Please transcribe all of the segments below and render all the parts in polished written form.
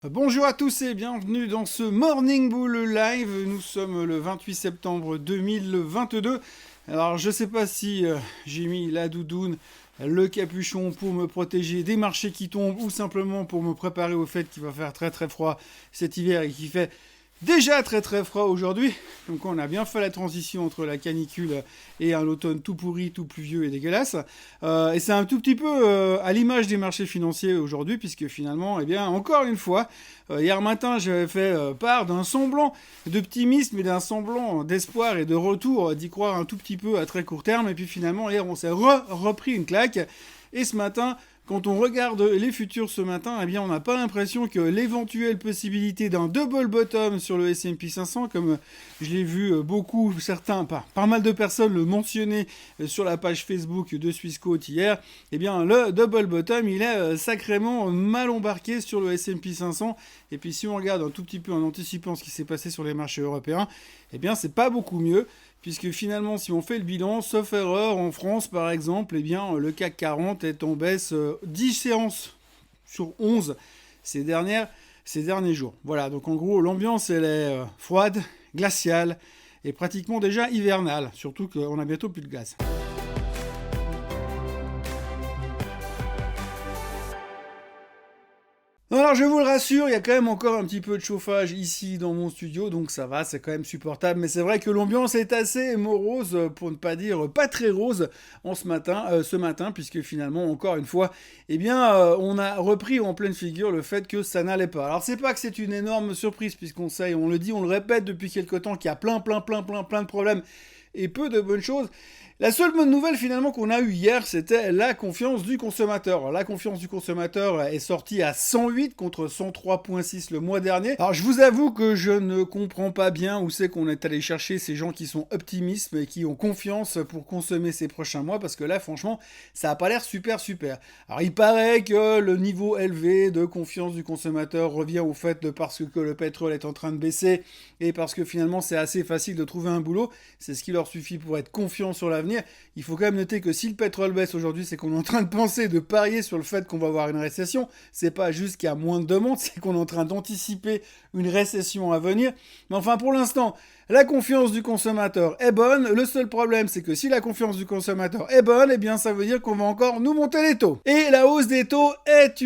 Bonjour à tous et bienvenue dans ce Morning Bull Live. Nous sommes le 28 septembre 2022. Alors je sais pas si j'ai mis la doudoune, le capuchon pour me protéger des marchés qui tombent ou simplement pour me préparer au fait qu'il va faire très très froid cet hiver et qu'il fait déjà très très froid aujourd'hui. Donc on a bien fait la transition entre la canicule et un automne tout pourri, tout pluvieux et dégueulasse. Et c'est un tout petit peu à l'image des marchés financiers aujourd'hui, puisque finalement, eh bien, encore une fois, hier matin, j'avais fait part d'un semblant d'optimisme et d'un semblant d'espoir et de retour, d'y croire un tout petit peu à très court terme. Et puis finalement, hier, on s'est repris une claque. Et ce matin, quand on regarde les futurs ce matin, eh bien, on n'a pas l'impression que l'éventuelle possibilité d'un double bottom sur le S&P 500, comme je l'ai vu beaucoup, certains, pas mal de personnes le mentionner sur la page Facebook de Swissquote hier, eh bien, le double bottom, il est sacrément mal embarqué sur le S&P 500. Et puis, si on regarde un tout petit peu en anticipant ce qui s'est passé sur les marchés européens, eh bien, c'est pas beaucoup mieux. Puisque finalement, si on fait le bilan, sauf erreur, en France par exemple, eh bien, le CAC 40 est en baisse 10 séances sur 11 ces derniers jours. Voilà, donc en gros, l'ambiance, elle est froide, glaciale et pratiquement déjà hivernale, surtout qu'on a bientôt plus de glace. Alors je vous le rassure, il y a quand même encore un petit peu de chauffage ici dans mon studio, donc ça va, c'est quand même supportable. Mais c'est vrai que l'ambiance est assez morose, pour ne pas dire pas très rose, ce matin, puisque finalement, encore une fois, eh bien, on a repris en pleine figure le fait que ça n'allait pas. Alors c'est pas que c'est une énorme surprise, puisqu'on sait, on le dit, on le répète depuis quelque temps, qu'il y a plein de problèmes et peu de bonnes choses. La seule bonne nouvelle finalement qu'on a eue hier, c'était la confiance du consommateur. La confiance du consommateur est sortie à 108 contre 103,6 le mois dernier. Alors je vous avoue que je ne comprends pas bien où c'est qu'on est allé chercher ces gens qui sont optimistes et qui ont confiance pour consommer ces prochains mois, parce que là franchement ça a pas l'air super. Alors il paraît que le niveau élevé de confiance du consommateur revient au fait de parce que le pétrole est en train de baisser et parce que finalement c'est assez facile de trouver un boulot. C'est ce qui leur suffit pour être confiant sur l'avenir. Il faut quand même noter que si le pétrole baisse aujourd'hui, c'est qu'on est en train de penser, de parier sur le fait qu'on va avoir une récession. C'est pas juste qu'il y a moins de demandes, c'est qu'on est en train d'anticiper une récession à venir. Mais enfin, pour l'instant, la confiance du consommateur est bonne. Le seul problème, c'est que si la confiance du consommateur est bonne, eh bien, ça veut dire qu'on va encore nous monter les taux. Et la hausse des taux est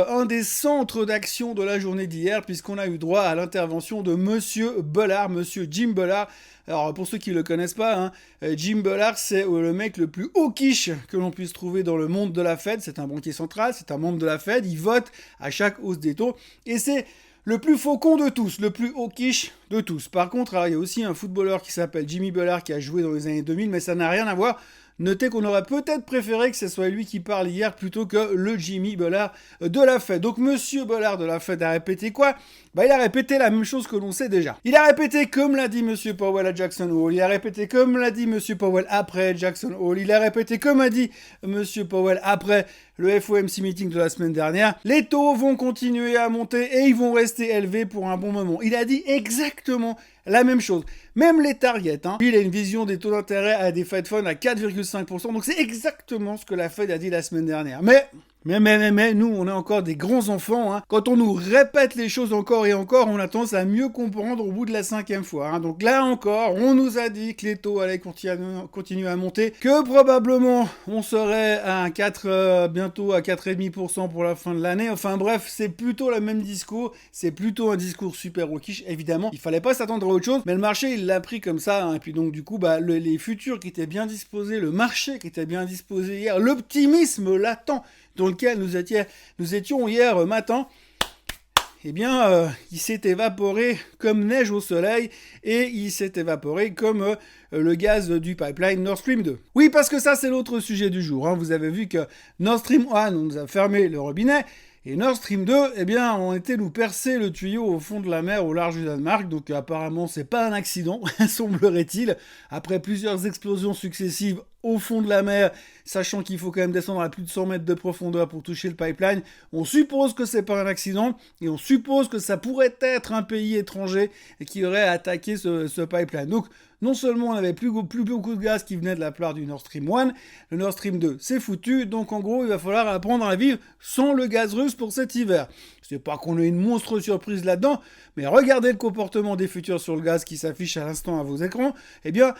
un des centres d'action de la journée d'hier, puisqu'on a eu droit à l'intervention de Monsieur Bollard, Monsieur Jim Bollard. Alors, pour ceux qui ne le connaissent pas, Jim Bollard, c'est le mec le plus hawkish que l'on puisse trouver dans le monde de la Fed. C'est un banquier central, c'est un membre de la Fed. Il vote à chaque hausse des taux. Et c'est le plus faucon de tous, le plus hawkish de tous. Par contre, alors, il y a aussi un footballeur qui s'appelle Jimmy Bollard qui a joué dans les années 2000, mais ça n'a rien à voir. Notez qu'on aurait peut-être préféré que ce soit lui qui parle hier plutôt que le Jimmy Bollard de la Fed. Donc Monsieur Bollard de la Fed a répété quoi ? Il a répété la même chose que l'on sait déjà. Il a répété comme l'a dit Monsieur Powell à Jackson Hole. Il a répété comme l'a dit Monsieur Powell après Jackson Hole. Il a répété comme a dit Monsieur Powell après le FOMC meeting de la semaine dernière. Les taux vont continuer à monter et ils vont rester élevés pour un bon moment. Il a dit exactement la même chose. Même les targets. Il a une vision des taux d'intérêt à des Fed Funds à 4,5%. Donc c'est exactement ce que la Fed a dit la semaine dernière. Mais, nous, on est encore des grands enfants. Quand on nous répète les choses encore et encore, on a tendance à mieux comprendre au bout de la 5e fois. Donc là encore, on nous a dit que les taux allaient continuer à monter, que probablement on serait à 4, bientôt à 4,5% pour la fin de l'année. Enfin bref, c'est plutôt le même discours. C'est plutôt un discours super hawkish. Évidemment, il fallait pas s'attendre à autre chose, mais le marché, il l'a pris comme ça. Et puis donc du coup, les futurs qui étaient bien disposés, le marché qui était bien disposé hier, l'optimisme latent dans lequel nous étions hier matin, eh bien, il s'est évaporé comme neige au soleil et il s'est évaporé comme le gaz du pipeline Nord Stream 2. Oui, parce que ça, c'est l'autre sujet du jour. Vous avez vu que Nord Stream 1, on nous a fermé le robinet. Et Nord Stream 2, eh bien, ont été nous percer le tuyau au fond de la mer au large du Danemark. Donc apparemment, c'est pas un accident, semblerait-il. Après plusieurs explosions successives au fond de la mer, sachant qu'il faut quand même descendre à plus de 100 mètres de profondeur pour toucher le pipeline. On suppose que c'est pas un accident et on suppose que ça pourrait être un pays étranger qui aurait attaqué ce pipeline. Donc, non seulement on n'avait plus beaucoup de gaz qui venait de la part du Nord Stream 1, le Nord Stream 2 c'est foutu, donc en gros il va falloir apprendre à vivre sans le gaz russe pour cet hiver. C'est pas qu'on ait une monstre surprise là-dedans, mais regardez le comportement des futurs sur le gaz qui s'affiche à l'instant à vos écrans, eh bien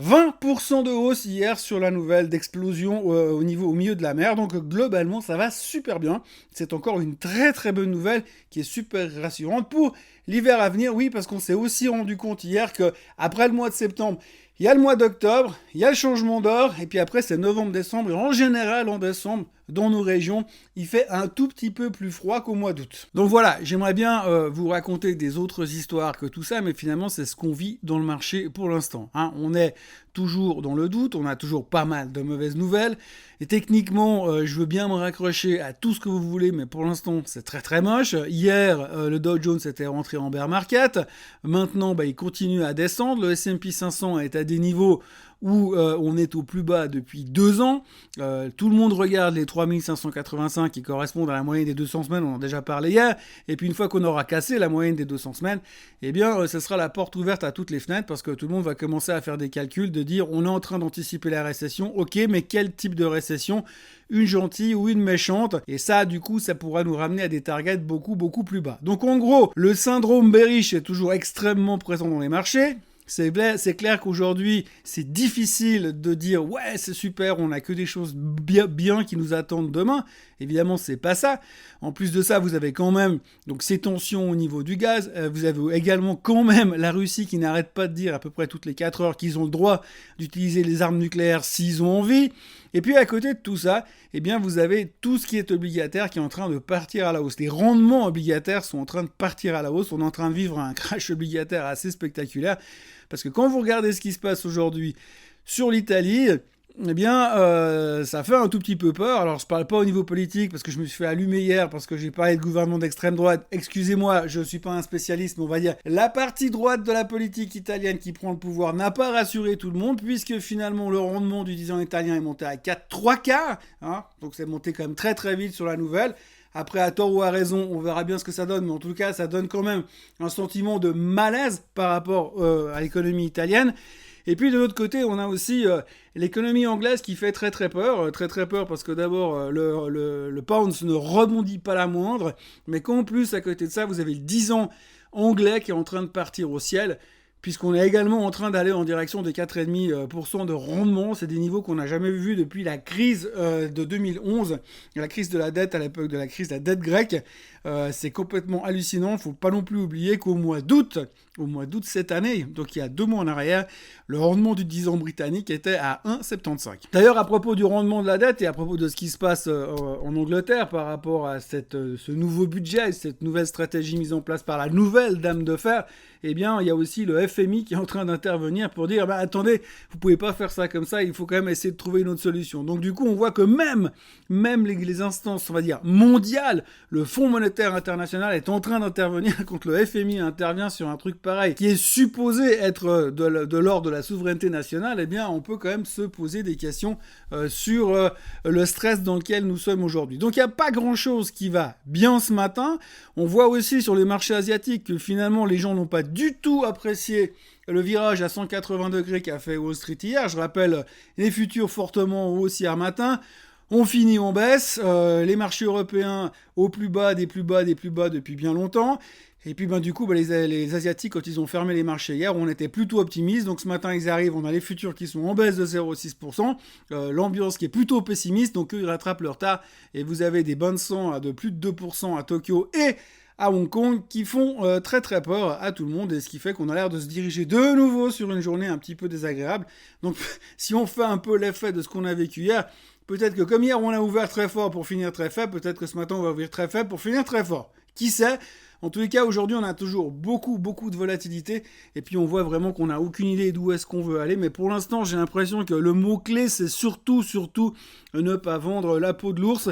20% de hausse hier sur la nouvelle d'explosion au milieu de la mer. Donc globalement, ça va super bien. C'est encore une très très bonne nouvelle qui est super rassurante pour l'hiver à venir. Oui, parce qu'on s'est aussi rendu compte hier que après le mois de septembre, il y a le mois d'octobre, il y a le changement d'heure, et puis après c'est novembre-décembre. Et en général, en décembre, dans nos régions, il fait un tout petit peu plus froid qu'au mois d'août. Donc voilà, j'aimerais bien vous raconter des autres histoires que tout ça, mais finalement c'est ce qu'on vit dans le marché pour l'instant. Hein. On est toujours dans le doute, on a toujours pas mal de mauvaises nouvelles, et techniquement, je veux bien me raccrocher à tout ce que vous voulez, mais pour l'instant c'est très très moche. Hier, le Dow Jones était rentré en bear market, maintenant il continue à descendre, le S&P 500 est à des niveaux où on est au plus bas depuis 2 ans. Tout le monde regarde les 3585 qui correspondent à la moyenne des 200 semaines, on en a déjà parlé hier, et puis une fois qu'on aura cassé la moyenne des 200 semaines, eh bien ce sera la porte ouverte à toutes les fenêtres, parce que tout le monde va commencer à faire des calculs, de dire on est en train d'anticiper la récession, ok, mais quel type de récession ? Une gentille ou une méchante, et ça du coup ça pourra nous ramener à des targets beaucoup plus bas. Donc en gros, le syndrome bearish est toujours extrêmement présent dans les marchés. C'est clair qu'aujourd'hui, c'est difficile de dire « Ouais, c'est super, on n'a que des choses bien qui nous attendent demain ». Évidemment, c'est pas ça. En plus de ça, vous avez quand même donc ces tensions au niveau du gaz. Vous avez également quand même la Russie qui n'arrête pas de dire à peu près toutes les 4 heures qu'ils ont le droit d'utiliser les armes nucléaires s'ils ont envie. Et puis à côté de tout ça, eh bien vous avez tout ce qui est obligataire qui est en train de partir à la hausse. Les rendements obligataires sont en train de partir à la hausse. On est en train de vivre un crash obligataire assez spectaculaire. Parce que quand vous regardez ce qui se passe aujourd'hui sur l'Italie, eh bien, ça fait un tout petit peu peur. Alors, je parle pas au niveau politique, parce que je me suis fait allumer hier, parce que j'ai parlé de gouvernement d'extrême droite. Excusez-moi, je suis pas un spécialiste, mais on va dire, la partie droite de la politique italienne qui prend le pouvoir n'a pas rassuré tout le monde, puisque finalement, le rendement du 10 ans italien est monté à 3/4, hein, donc c'est monté quand même très très vite sur la nouvelle. Après, à tort ou à raison, on verra bien ce que ça donne, mais en tout cas, ça donne quand même un sentiment de malaise par rapport à l'économie italienne. Et puis de l'autre côté, on a aussi l'économie anglaise qui fait très très peur parce que d'abord le pound ne rebondit pas la moindre, mais qu'en plus à côté de ça, vous avez le 10 ans anglais qui est en train de partir au ciel, puisqu'on est également en train d'aller en direction des 4,5% de rendement. C'est des niveaux qu'on n'a jamais vus depuis la crise de 2011, la crise de la dette à l'époque de la crise de la dette grecque. C'est complètement hallucinant. Il ne faut pas non plus oublier qu'au mois d'août cette année, donc il y a 2 mois en arrière, le rendement du 10 ans britannique était à 1,75. D'ailleurs, à propos du rendement de la dette et à propos de ce qui se passe en Angleterre par rapport à ce nouveau budget, cette nouvelle stratégie mise en place par la nouvelle dame de fer, eh bien, il y a aussi le FMI qui est en train d'intervenir pour dire attendez, vous pouvez pas faire ça comme ça, il faut quand même essayer de trouver une autre solution. Donc du coup, on voit que même les instances, on va dire, mondiales, le Fonds monétaire international est en train d'intervenir quand le FMI intervient sur un truc pareil, qui est supposé être de l'ordre de la souveraineté nationale. Eh bien, on peut quand même se poser des questions sur le stress dans lequel nous sommes aujourd'hui. Donc, il n'y a pas grand-chose qui va bien ce matin. On voit aussi sur les marchés asiatiques que finalement, les gens n'ont pas du tout apprécié le virage à 180 degrés qu'a fait Wall Street hier. Je rappelle, les futurs fortement en hausse hier matin. On finit en baisse, les marchés européens au plus bas des plus bas depuis bien longtemps. Et puis du coup, les Asiatiques, quand ils ont fermé les marchés hier, on était plutôt optimistes. Donc ce matin, ils arrivent, on a les futurs qui sont en baisse de 0,6%. L'ambiance qui est plutôt pessimiste, donc eux, ils rattrapent leur retard. Et vous avez des bonnes 100 de plus de 2% à Tokyo et à Hong Kong qui font très très peur à tout le monde, et ce qui fait qu'on a l'air de se diriger de nouveau sur une journée un petit peu désagréable. Donc si on fait un peu l'effet de ce qu'on a vécu hier, peut-être que comme hier on a ouvert très fort pour finir très faible, peut-être que ce matin on va ouvrir très faible pour finir très fort. Qui sait ? En tous les cas, aujourd'hui, on a toujours beaucoup de volatilité, et puis on voit vraiment qu'on n'a aucune idée d'où est-ce qu'on veut aller, mais pour l'instant, j'ai l'impression que le mot-clé, c'est surtout ne pas vendre la peau de l'ours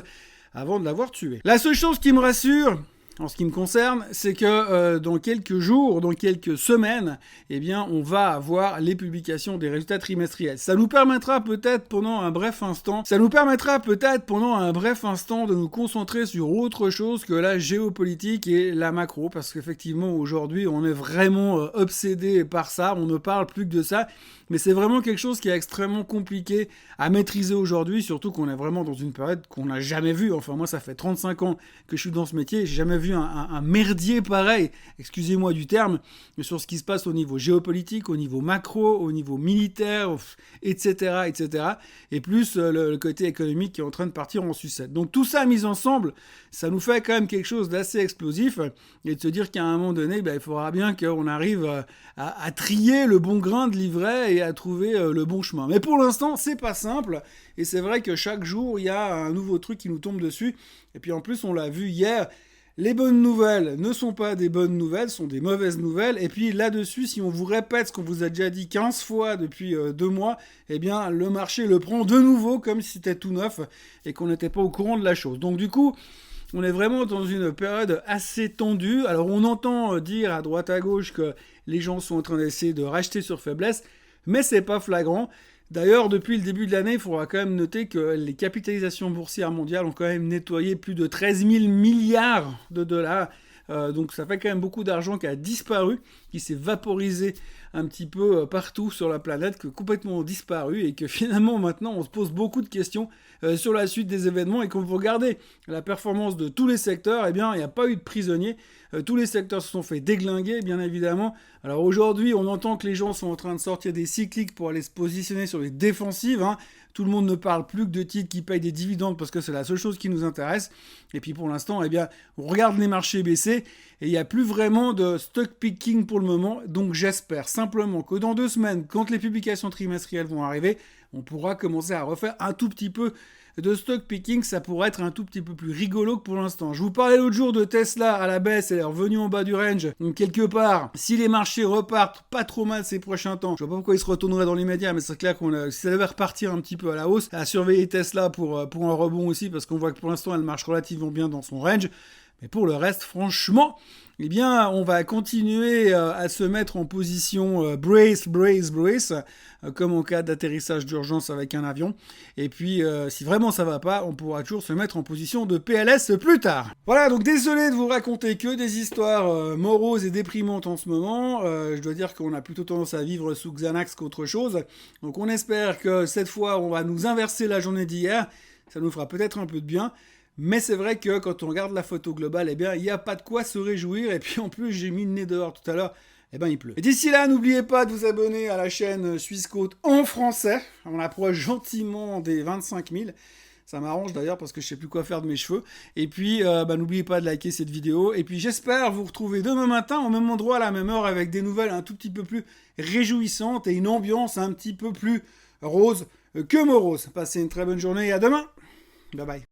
avant de l'avoir tué. La seule chose qui me rassure, en ce qui me concerne, c'est que dans quelques jours, dans quelques semaines, eh bien, on va avoir les publications des résultats trimestriels. Ça nous permettra peut-être pendant un bref instant de nous concentrer sur autre chose que la géopolitique et la macro, parce qu'effectivement, aujourd'hui, on est vraiment obsédé par ça, on ne parle plus que de ça, mais c'est vraiment quelque chose qui est extrêmement compliqué à maîtriser aujourd'hui, surtout qu'on est vraiment dans une période qu'on n'a jamais vue. Enfin, moi, ça fait 35 ans que je suis dans ce métier, j'ai jamais vu un merdier pareil, excusez-moi du terme, sur ce qui se passe au niveau géopolitique, au niveau macro, au niveau militaire, etc., etc., et plus le côté économique qui est en train de partir en sucette. Donc tout ça mis ensemble, ça nous fait quand même quelque chose d'assez explosif, et de se dire qu'à un moment donné, il faudra bien qu'on arrive à trier le bon grain de l'ivraie et à trouver le bon chemin. Mais pour l'instant, c'est pas simple, et c'est vrai que chaque jour, il y a un nouveau truc qui nous tombe dessus, et puis en plus, on l'a vu hier, les bonnes nouvelles ne sont pas des bonnes nouvelles, sont des mauvaises nouvelles. Et puis là-dessus, si on vous répète ce qu'on vous a déjà dit 15 fois depuis 2 mois, eh bien le marché le prend de nouveau comme si c'était tout neuf et qu'on n'était pas au courant de la chose. Donc du coup, on est vraiment dans une période assez tendue. Alors on entend dire à droite à gauche que les gens sont en train d'essayer de racheter sur faiblesse, mais c'est pas flagrant. D'ailleurs, depuis le début de l'année, il faudra quand même noter que les capitalisations boursières mondiales ont quand même nettoyé plus de 13 000 milliards de dollars. Donc ça fait quand même beaucoup d'argent qui a disparu, qui s'est vaporisé un petit peu partout sur la planète, qui a complètement disparu et que finalement maintenant on se pose beaucoup de questions sur la suite des événements et quand vous regardez la performance de tous les secteurs, eh bien il n'y a pas eu de prisonniers. Tous les secteurs se sont fait déglinguer, bien évidemment. Alors aujourd'hui, on entend que les gens sont en train de sortir des cycliques pour aller se positionner sur les défensives. Tout le monde ne parle plus que de titres qui payent des dividendes parce que c'est la seule chose qui nous intéresse. Et puis pour l'instant, eh bien, on regarde les marchés baisser et il n'y a plus vraiment de stock picking pour le moment. Donc j'espère simplement que dans 2 semaines, quand les publications trimestrielles vont arriver, on pourra commencer à refaire un tout petit peu de stock picking, ça pourrait être un tout petit peu plus rigolo que pour l'instant. Je vous parlais l'autre jour de Tesla à la baisse, elle est revenue en bas du range. Donc quelque part, si les marchés repartent pas trop mal ces prochains temps, je vois pas pourquoi ils se retourneraient dans l'immédiat, mais c'est clair si ça devait repartir un petit peu à la hausse, à surveiller Tesla pour un rebond aussi, parce qu'on voit que pour l'instant elle marche relativement bien dans son range. Mais pour le reste, franchement, eh bien, on va continuer à se mettre en position brace, comme en cas d'atterrissage d'urgence avec un avion. Et puis, si vraiment ça va pas, on pourra toujours se mettre en position de PLS plus tard. Voilà, donc désolé de vous raconter que des histoires moroses et déprimantes en ce moment. Je dois dire qu'on a plutôt tendance à vivre sous Xanax qu'autre chose. Donc on espère que cette fois, on va nous inverser la journée d'hier. Ça nous fera peut-être un peu de bien. Mais c'est vrai que quand on regarde la photo globale, eh bien, il n'y a pas de quoi se réjouir. Et puis en plus, j'ai mis le nez dehors tout à l'heure. Eh ben, il pleut. Et d'ici là, n'oubliez pas de vous abonner à la chaîne Suisse Côte en français. On approche gentiment des 25 000. Ça m'arrange d'ailleurs parce que je sais plus quoi faire de mes cheveux. Et puis, n'oubliez pas de liker cette vidéo. Et puis, j'espère vous retrouver demain matin au même endroit, à la même heure, avec des nouvelles un tout petit peu plus réjouissantes et une ambiance un petit peu plus rose que morose. Passez une très bonne journée et à demain. Bye bye.